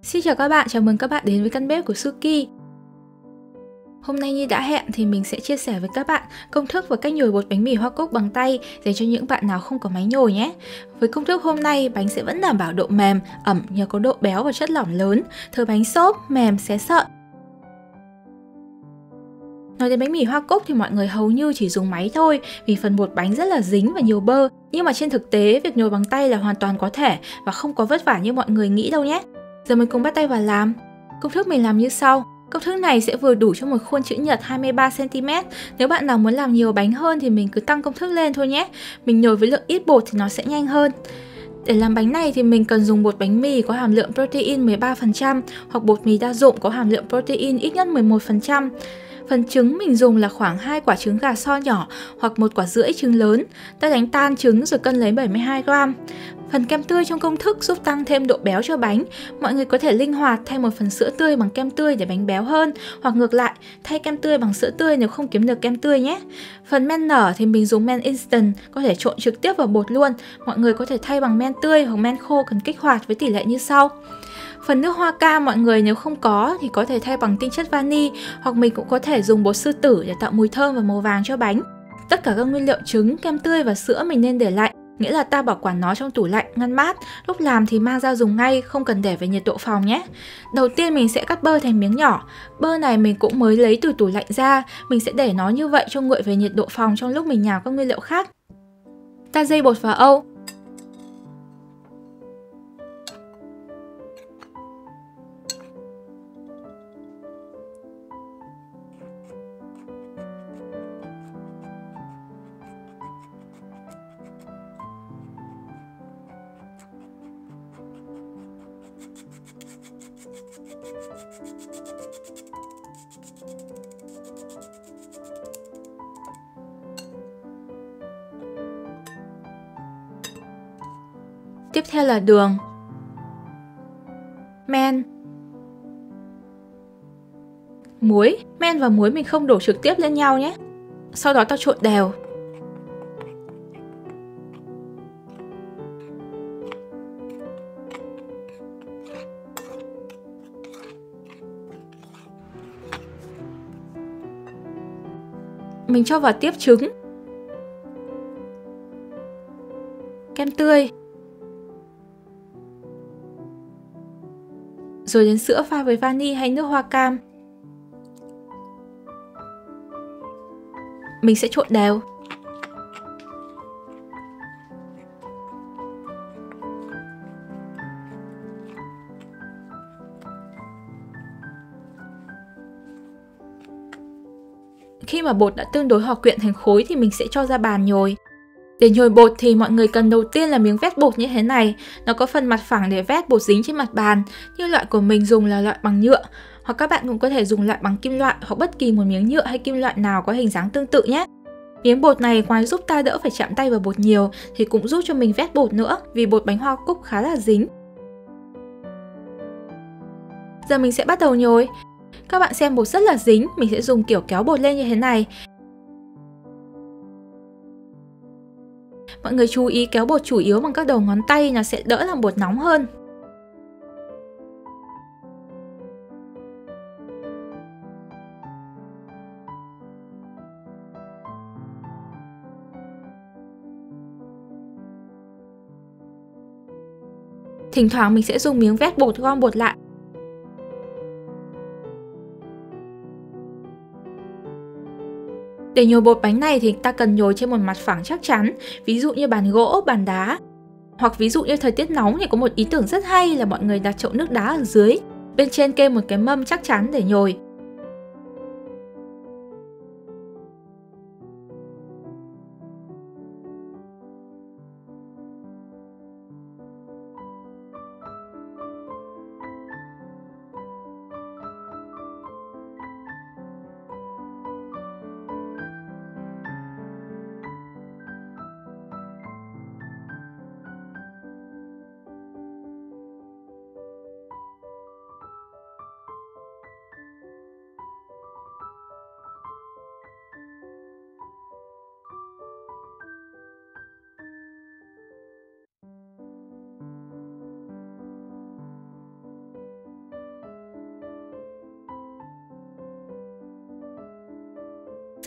Xin chào các bạn, chào mừng các bạn đến với căn bếp của Suki. Hôm nay như đã hẹn thì mình sẽ chia sẻ với các bạn công thức và cách nhồi bột bánh mì hoa cúc bằng tay dành cho những bạn nào không có máy nhồi nhé. Với công thức hôm nay, bánh sẽ vẫn đảm bảo độ mềm, ẩm nhờ có độ béo và chất lỏng lớn, thớ bánh xốp, mềm, xé sợi. Nói đến bánh mì hoa cúc thì mọi người hầu như chỉ dùng máy thôi vì phần bột bánh rất là dính và nhiều bơ. Nhưng mà trên thực tế, việc nhồi bằng tay là hoàn toàn có thể và không có vất vả như mọi người nghĩ đâu nhé. Giờ mình cùng bắt tay vào làm. Công thức mình làm như sau. Công thức này sẽ vừa đủ cho một khuôn chữ nhật 23cm. Nếu bạn nào muốn làm nhiều bánh hơn thì mình cứ tăng công thức lên thôi nhé. Mình nhồi với lượng ít bột thì nó sẽ nhanh hơn. Để làm bánh này thì mình cần dùng bột bánh mì có hàm lượng protein 13% hoặc bột mì đa dụng có hàm lượng protein ít nhất 11%. Phần trứng mình dùng là khoảng 2 quả trứng gà so nhỏ hoặc 1 quả rưỡi trứng lớn. Ta đánh tan trứng rồi cân lấy 72g. Phần kem tươi trong công thức giúp tăng thêm độ béo cho bánh. Mọi người có thể linh hoạt thay một phần sữa tươi bằng kem tươi để bánh béo hơn, hoặc ngược lại, thay kem tươi bằng sữa tươi nếu không kiếm được kem tươi nhé. Phần men nở thì mình dùng men instant, có thể trộn trực tiếp vào bột luôn. Mọi người có thể thay bằng men tươi hoặc men khô cần kích hoạt với tỷ lệ như sau. Phần nước hoa cam mọi người nếu không có thì có thể thay bằng tinh chất vani, hoặc mình cũng có thể dùng bột sư tử để tạo mùi thơm và màu vàng cho bánh. Tất cả các nguyên liệu trứng, kem tươi và sữa mình nên để lạnh, nghĩa là ta bảo quản nó trong tủ lạnh, ngăn mát. Lúc làm thì mang ra dùng ngay, không cần để về nhiệt độ phòng nhé. Đầu tiên mình sẽ cắt bơ thành miếng nhỏ. Bơ này mình cũng mới lấy từ tủ lạnh ra, mình sẽ để nó như vậy cho nguội về nhiệt độ phòng trong lúc mình nhào các nguyên liệu khác. Ta dây bột vào âu. Tiếp theo là đường, men, muối. Men và muối mình không đổ trực tiếp lên nhau nhé. Sau đó ta trộn đều. Mình cho vào tiếp trứng, kem tươi, rồi đến sữa pha với vani hay nước hoa cam. Mình sẽ trộn đều. Khi mà bột đã tương đối hòa quyện thành khối thì mình sẽ cho ra bàn nhồi. Để nhồi bột thì mọi người cần đầu tiên là miếng vét bột như thế này. Nó có phần mặt phẳng để vét bột dính trên mặt bàn. Như loại của mình dùng là loại bằng nhựa, hoặc các bạn cũng có thể dùng loại bằng kim loại hoặc bất kỳ một miếng nhựa hay kim loại nào có hình dáng tương tự nhé. Miếng bột này ngoài giúp ta đỡ phải chạm tay vào bột nhiều thì cũng giúp cho mình vét bột nữa, vì bột bánh hoa cúc khá là dính. Giờ mình sẽ bắt đầu nhồi. Các bạn xem bột rất là dính, mình sẽ dùng kiểu kéo bột lên như thế này. Mọi người chú ý kéo bột chủ yếu bằng các đầu ngón tay, nó sẽ đỡ làm bột nóng hơn. Thỉnh thoảng mình sẽ dùng miếng vét bột gom bột lại. Để nhồi bột bánh này thì ta cần nhồi trên một mặt phẳng chắc chắn, ví dụ như bàn gỗ, bàn đá. Hoặc ví dụ như thời tiết nóng thì có một ý tưởng rất hay là mọi người đặt chậu nước đá ở dưới, bên trên kê một cái mâm chắc chắn để nhồi.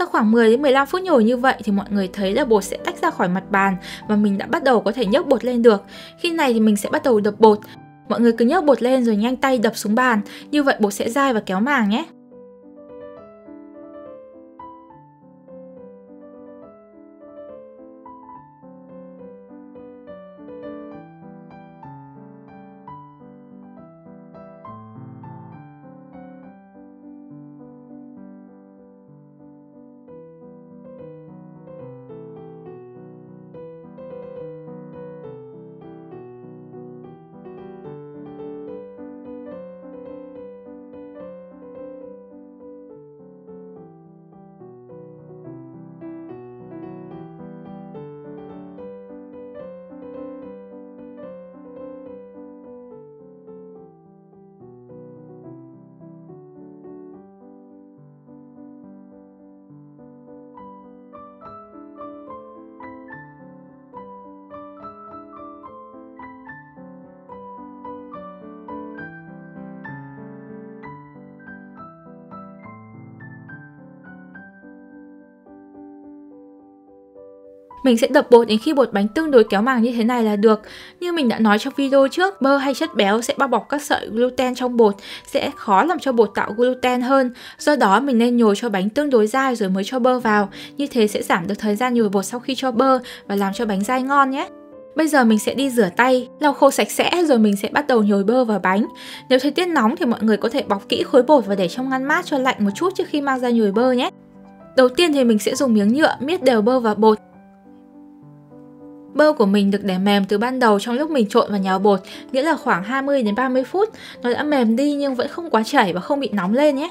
Sau khoảng 10 đến 15 phút nhồi như vậy thì mọi người thấy là bột sẽ tách ra khỏi mặt bàn và mình đã bắt đầu có thể nhấc bột lên được. Khi này thì mình sẽ bắt đầu đập bột. Mọi người cứ nhấc bột lên rồi nhanh tay đập xuống bàn, như vậy bột sẽ dai và kéo màng nhé. Mình sẽ đập bột đến khi bột bánh tương đối kéo màng như thế này là được. Như mình đã nói trong video trước, bơ hay chất béo sẽ bao bọc các sợi gluten trong bột, sẽ khó làm cho bột tạo gluten hơn. Do đó mình nên nhồi cho bánh tương đối dai rồi mới cho bơ vào. Như thế sẽ giảm được thời gian nhồi bột sau khi cho bơ và làm cho bánh dai ngon nhé. Bây giờ mình sẽ đi rửa tay, lau khô sạch sẽ rồi mình sẽ bắt đầu nhồi bơ vào bánh. Nếu thời tiết nóng thì mọi người có thể bọc kỹ khối bột và để trong ngăn mát cho lạnh một chút trước khi mang ra nhồi bơ nhé. Đầu tiên thì mình sẽ dùng miếng nhựa miết đều bơ vào bột. Bơ của mình được để mềm từ ban đầu trong lúc mình trộn và nhào bột, nghĩa là khoảng 20 đến 30 phút. Nó đã mềm đi nhưng vẫn không quá chảy và không bị nóng lên nhé.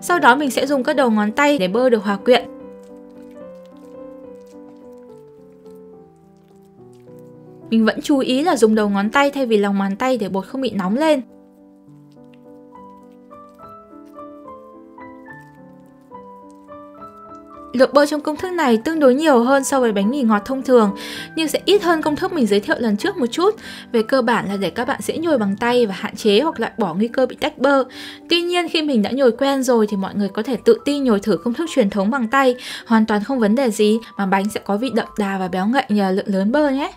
Sau đó mình sẽ dùng các đầu ngón tay để bơ được hòa quyện. Mình vẫn chú ý là dùng đầu ngón tay thay vì lòng bàn tay để bột không bị nóng lên. Lượng bơ trong công thức này tương đối nhiều hơn so với bánh mì ngọt thông thường, nhưng sẽ ít hơn công thức mình giới thiệu lần trước một chút. Về cơ bản là để các bạn dễ nhồi bằng tay và hạn chế hoặc loại bỏ nguy cơ bị tách bơ. Tuy nhiên khi mình đã nhồi quen rồi thì mọi người có thể tự tin nhồi thử công thức truyền thống bằng tay, hoàn toàn không vấn đề gì mà bánh sẽ có vị đậm đà và béo ngậy nhờ lượng lớn bơ nhé.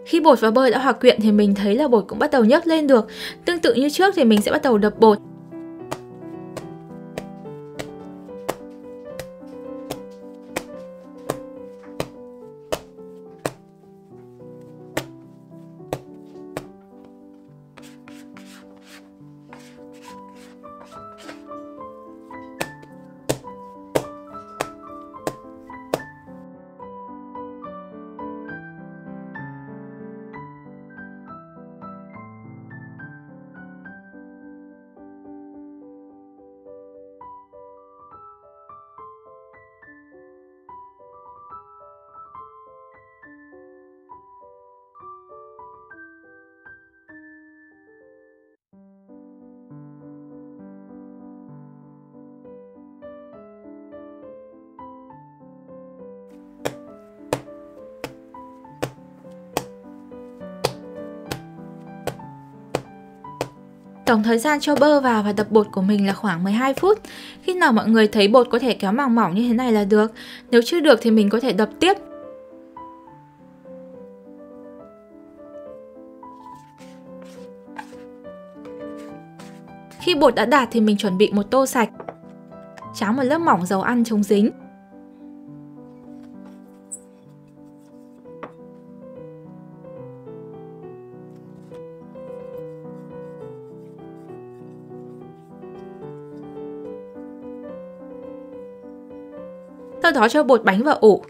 Khi bột và bơ đã hòa quyện thì mình thấy là bột cũng bắt đầu nhấc lên được. Tương tự như trước thì mình sẽ bắt đầu đập bột. Tổng thời gian cho bơ vào và đập bột của mình là khoảng 12 phút. Khi nào mọi người thấy bột có thể kéo màng mỏng như thế này là được. Nếu chưa được thì mình có thể đập tiếp. Khi bột đã đạt thì mình chuẩn bị một tô sạch. Tráng một lớp mỏng dầu ăn chống dính. Sau đó cho bột bánh vào ủ.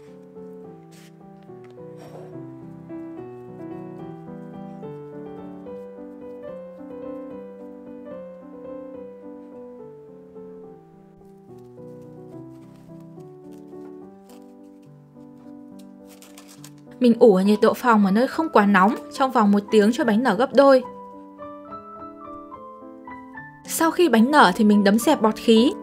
Mình ủ ở nhiệt độ phòng ở nơi không quá nóng trong vòng 1 tiếng cho bánh nở gấp đôi. Sau khi bánh nở thì mình đấm dẹp bọt khí.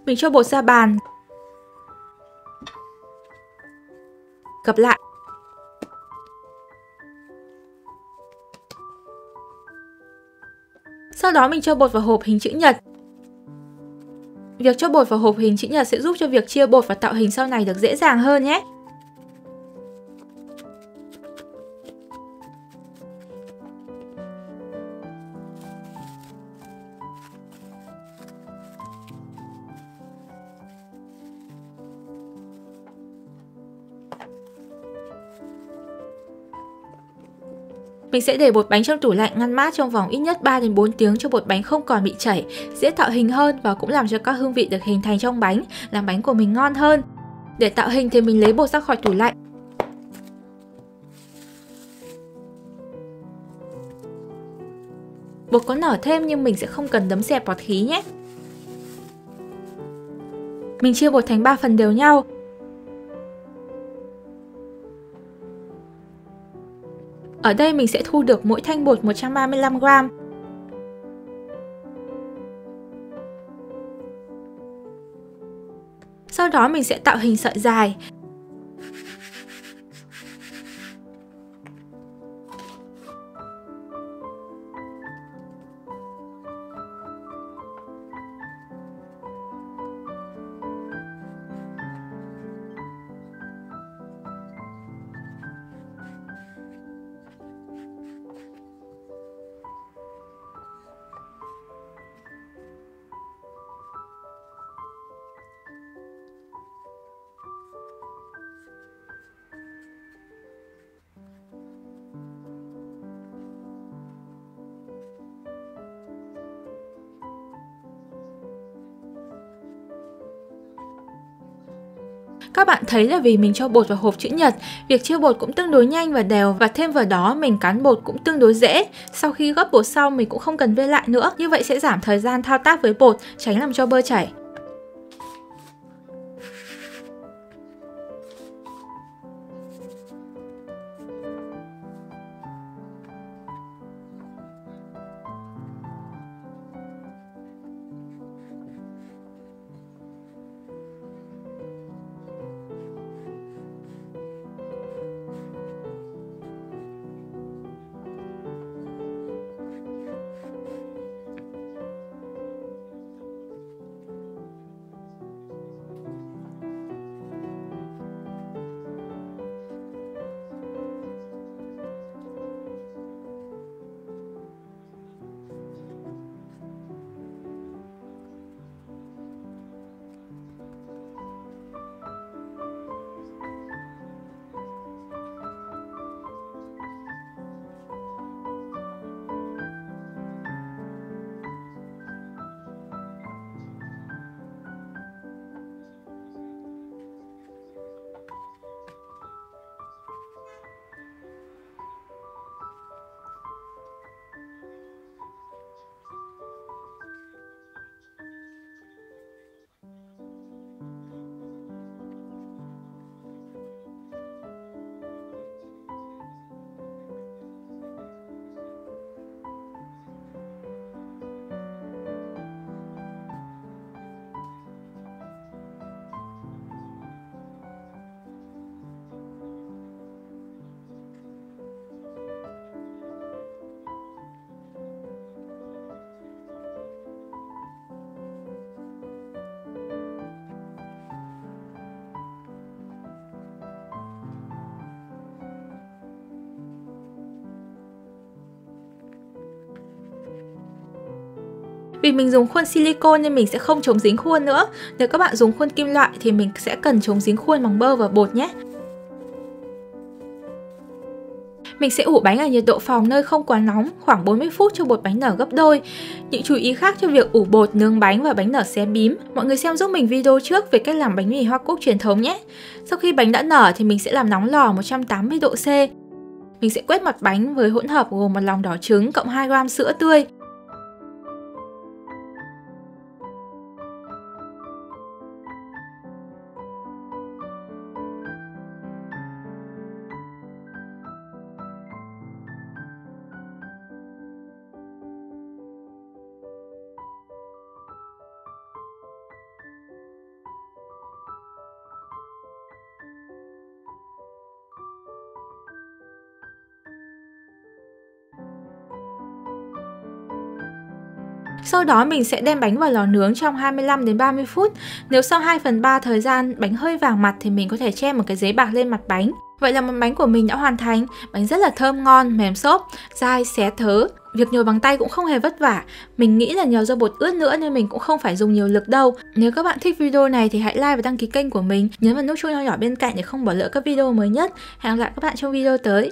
Mình cho bột ra bàn. Gập lại. Sau đó mình cho bột vào hộp hình chữ nhật. Việc cho bột vào hộp hình chữ nhật sẽ giúp cho việc chia bột và tạo hình sau này được dễ dàng hơn nhé. Mình sẽ để bột bánh trong tủ lạnh ngăn mát trong vòng ít nhất 3 đến 4 tiếng cho bột bánh không còn bị chảy, dễ tạo hình hơn và cũng làm cho các hương vị được hình thành trong bánh, làm bánh của mình ngon hơn. Để tạo hình thì mình lấy bột ra khỏi tủ lạnh. Bột có nở thêm nhưng mình sẽ không cần đấm dẹp bọt khí nhé. Mình chia bột thành 3 phần đều nhau. Ở đây mình sẽ thu được mỗi thanh bột 135g. Sau đó mình sẽ tạo hình sợi dài. Các bạn thấy là vì mình cho bột vào hộp chữ nhật, việc chia bột cũng tương đối nhanh và đều, và thêm vào đó mình cán bột cũng tương đối dễ. Sau khi gấp bột xong mình cũng không cần vê lại nữa, như vậy sẽ giảm thời gian thao tác với bột, tránh làm cho bơ chảy. Vì mình dùng khuôn silicone nên mình sẽ không chống dính khuôn nữa. Nếu các bạn dùng khuôn kim loại thì mình sẽ cần chống dính khuôn bằng bơ và bột nhé. Mình sẽ ủ bánh ở nhiệt độ phòng nơi không quá nóng, khoảng 40 phút cho bột bánh nở gấp đôi. Những chú ý khác cho việc ủ bột, nướng bánh và bánh nở xé bím, mọi người xem giúp mình video trước về cách làm bánh mì Hoa Cúc truyền thống nhé. Sau khi bánh đã nở thì mình sẽ làm nóng lò 180 độ C. Mình sẽ quét mặt bánh với hỗn hợp gồm một lòng đỏ trứng cộng 2 g sữa tươi. Sau đó mình sẽ đem bánh vào lò nướng trong 25 đến 30 phút. Nếu sau 2/3 thời gian bánh hơi vàng mặt thì mình có thể che một cái giấy bạc lên mặt bánh. Vậy là món bánh của mình đã hoàn thành. Bánh rất là thơm ngon, mềm xốp, dai, xé thớ. Việc nhồi bằng tay cũng không hề vất vả. Mình nghĩ là nhờ do bột ướt nữa nên mình cũng không phải dùng nhiều lực đâu. Nếu các bạn thích video này thì hãy like và đăng ký kênh của mình. Nhấn vào nút chuông nhỏ nhỏ bên cạnh để không bỏ lỡ các video mới nhất. Hẹn gặp lại các bạn trong video tới.